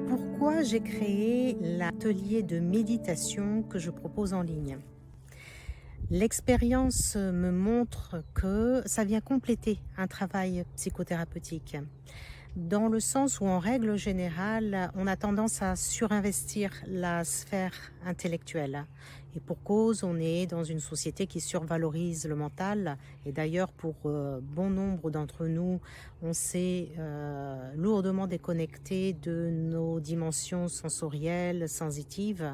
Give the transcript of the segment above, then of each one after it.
Pourquoi j'ai créé l'atelier de méditation que je propose en ligne? L'expérience me montre que ça vient compléter un travail psychothérapeutique, dans le sens où, en règle générale, on a tendance à surinvestir la sphère intellectuelle. Et pour cause, on est dans une société qui survalorise le mental. Et d'ailleurs, pour bon nombre d'entre nous, on s'est lourdement déconnecté de nos dimensions sensorielles, sensitives,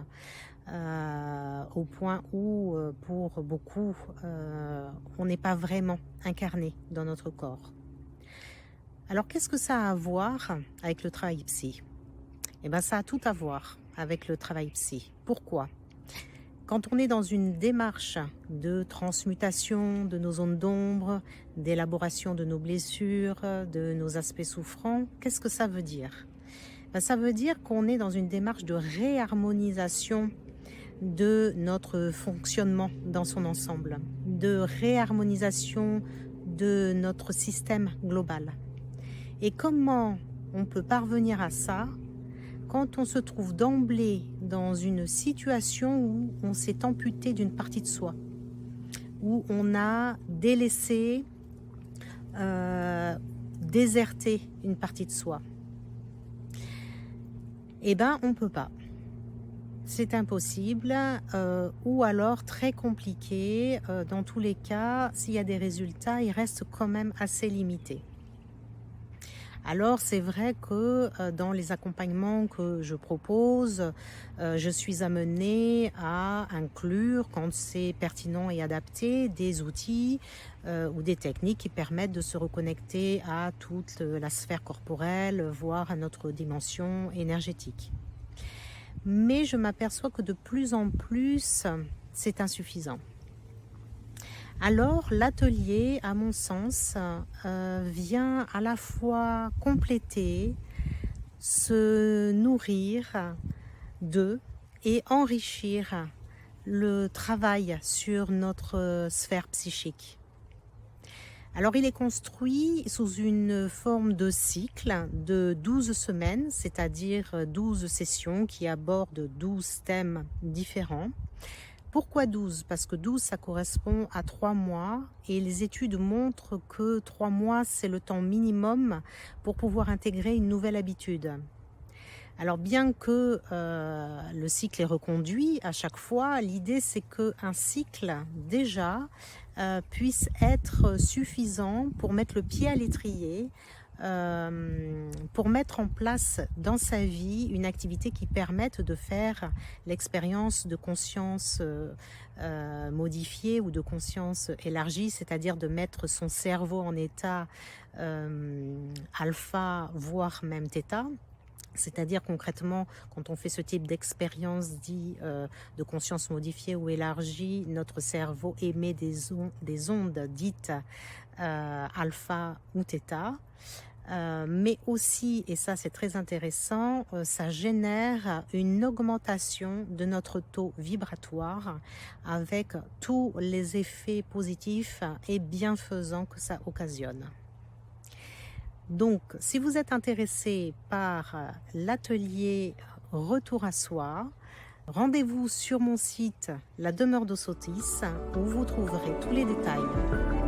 au point où, pour beaucoup, on n'est pas vraiment incarné dans notre corps. Alors, qu'est-ce que ça a à voir avec le travail psy? Eh bien, ça a tout à voir avec le travail psy. Pourquoi? Quand on est dans une démarche de transmutation de nos zones d'ombre, d'élaboration de nos blessures, de nos aspects souffrants, qu'est-ce que ça veut dire? Ben, ça veut dire qu'on est dans une démarche de réharmonisation de notre fonctionnement dans son ensemble, de réharmonisation de notre système global. Et comment on peut parvenir à ça quand on se trouve d'emblée dans une situation où on s'est amputé d'une partie de soi, où on a délaissé, déserté une partie de soi? Eh bien, on ne peut pas. C'est impossible, ou alors très compliqué. Dans tous les cas, s'il y a des résultats, ils restent quand même assez limités. Alors c'est vrai que dans les accompagnements que je propose, je suis amenée à inclure, quand c'est pertinent et adapté, des outils ou des techniques qui permettent de se reconnecter à toute la sphère corporelle, voire à notre dimension énergétique. Mais je m'aperçois que de plus en plus, c'est insuffisant. Alors l'atelier, à mon sens, vient à la fois compléter, se nourrir de et enrichir le travail sur notre sphère psychique. Alors il est construit sous une forme de cycle de 12 semaines, c'est-à-dire 12 sessions qui abordent 12 thèmes différents. Pourquoi 12? Parce que 12, ça correspond à 3 mois et les études montrent que 3 mois, c'est le temps minimum pour pouvoir intégrer une nouvelle habitude. Alors bien que le cycle est reconduit à chaque fois, l'idée c'est qu'un cycle déjà puisse être suffisant pour mettre le pied à l'étrier, pour mettre en place dans sa vie une activité qui permette de faire l'expérience de conscience modifiée ou de conscience élargie, c'est-à-dire de mettre son cerveau en état alpha, voire même theta. C'est-à-dire concrètement, quand on fait ce type d'expérience dit de conscience modifiée ou élargie, notre cerveau émet des ondes dites alpha ou theta. Mais aussi, et ça c'est très intéressant, ça génère une augmentation de notre taux vibratoire avec tous les effets positifs et bienfaisants que ça occasionne. Donc, si vous êtes intéressé par l'atelier Retour à soi, rendez-vous sur mon site La Demeure de Sotis où vous trouverez tous les détails.